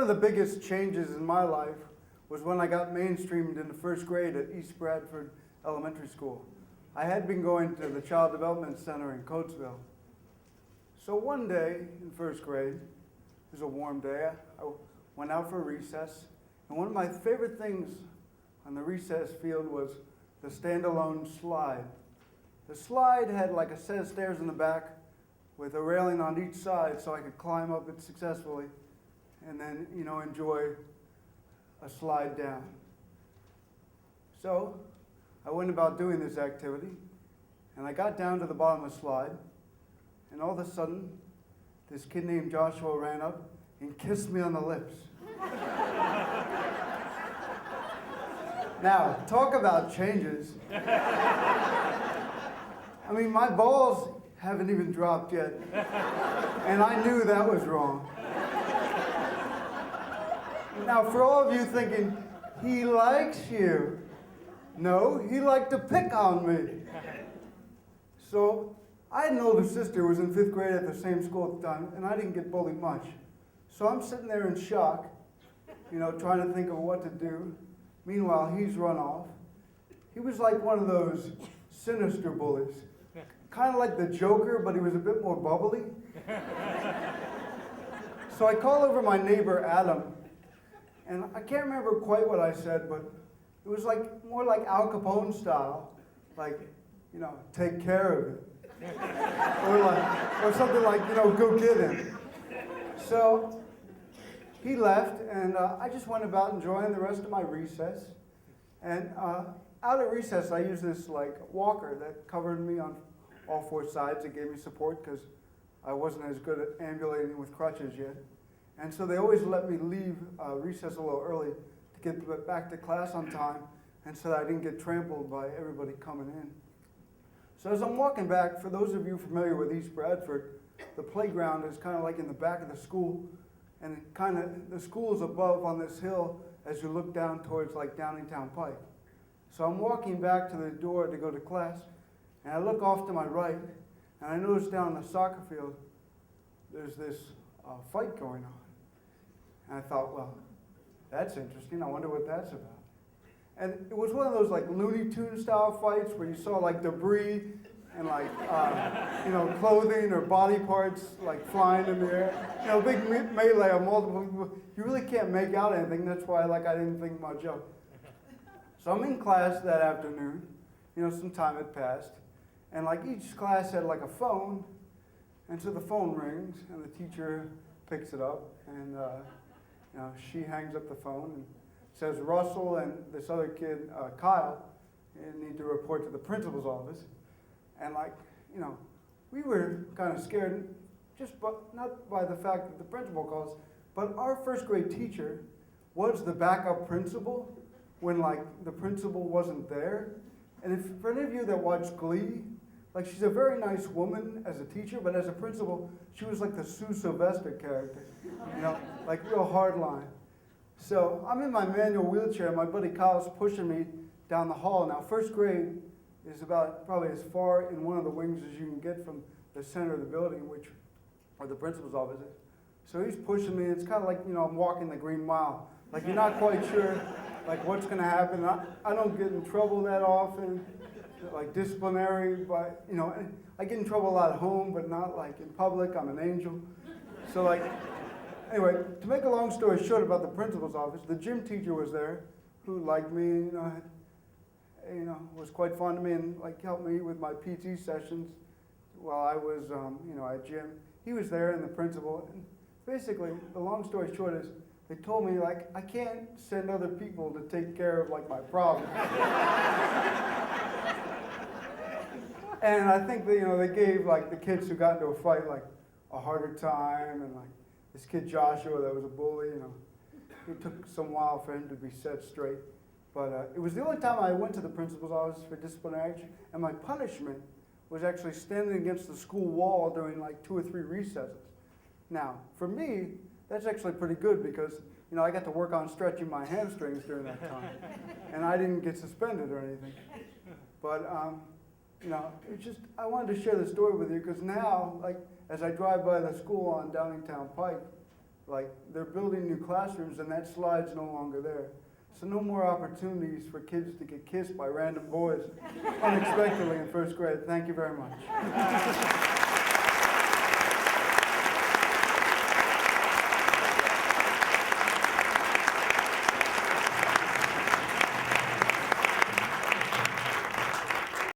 of the biggest changes in my life was when I got mainstreamed into first grade at East Bradford Elementary School. I had been going to the Child Development Center in Coatesville. So one day in first grade, it was a warm day, I went out for recess, and one of my favorite things on the recess field was the standalone slide. The slide had like a set of stairs in the back with a railing on each side so I could climb up it successfully and then, enjoy a slide down. So I went about doing this activity, and I got down to the bottom of the slide, and all of a sudden, this kid named Joshua ran up and kissed me on the lips. Now, talk about changes. I mean, my balls haven't even dropped yet, and I knew that was wrong. Now, for all of you thinking, he likes you. No, he liked to pick on me. So, I had an older sister who was in 5th grade at the same school at the time, and I didn't get bullied much. So I'm sitting there in shock, trying to think of what to do. Meanwhile, he's run off. He was like one of those sinister bullies. Kind of like the Joker, but he was a bit more bubbly. So I called over my neighbor, Adam, and I can't remember quite what I said, but it was more like Al Capone style, take care of it. or something like, go get him. So he left, and I just went about enjoying the rest of my recess. And out at recess, I used this walker that covered me on all 4 sides. It gave me support because I wasn't as good at ambulating with crutches yet. And so they always let me leave recess a little early to get back to class on time, and so that I didn't get trampled by everybody coming in. So as I'm walking back, for those of you familiar with East Bradford, the playground is kind of like in the back of the school, and the school is above on this hill as you look down towards Downingtown Pike. So I'm walking back to the door to go to class, and I look off to my right, and I notice down the soccer field, there's this fight going on. And I thought, well, that's interesting. I wonder what that's about. And it was one of those Looney Tunes style fights where you saw debris and clothing or body parts flying in the air. Big melee of multiple people. You really can't make out anything. That's why I didn't think much of it. So I'm in class that afternoon. Some time had passed. And each class had a phone. And so the phone rings and the teacher picks it up and she hangs up the phone and says Russell and this other kid, Kyle, need to report to the principal's office. And we were kind of scared, not by the fact that the principal calls, but our first grade teacher was the backup principal when the principal wasn't there. And if for any of you that watch Glee, she's a very nice woman as a teacher, but as a principal, she was like the Sue Sylvester character, real hardline. So I'm in my manual wheelchair, and my buddy Kyle's pushing me down the hall. Now, first grade is about probably as far in one of the wings as you can get from the center of the building, where the principal's office is. So he's pushing me. It's kind of I'm walking the Green Mile. You're not quite sure, what's going to happen. I don't get in trouble that often. Disciplinary, but I get in trouble a lot at home, but not in public. I'm an angel. So anyway, to make a long story short about the principal's office, the gym teacher was there, who liked me, was quite fond of me and helped me with my PT sessions while I was, at gym. He was there, and the principal. And basically, the long story short is, they told me I can't send other people to take care of my problems. And I think they gave the kids who got into a fight a harder time, and this kid Joshua that was a bully, it took some while for him to be set straight. But it was the only time I went to the principal's office for disciplinary action, and my punishment was actually standing against the school wall during 2 or 3 recesses. Now, for me, that's actually pretty good because I got to work on stretching my hamstrings during that time, and I didn't get suspended or anything. But it's just, I wanted to share the story with you because now, as I drive by the school on Downingtown Pike, like they're building new classrooms and that slide's no longer there. So no more opportunities for kids to get kissed by random boys unexpectedly in first grade. Thank you very much.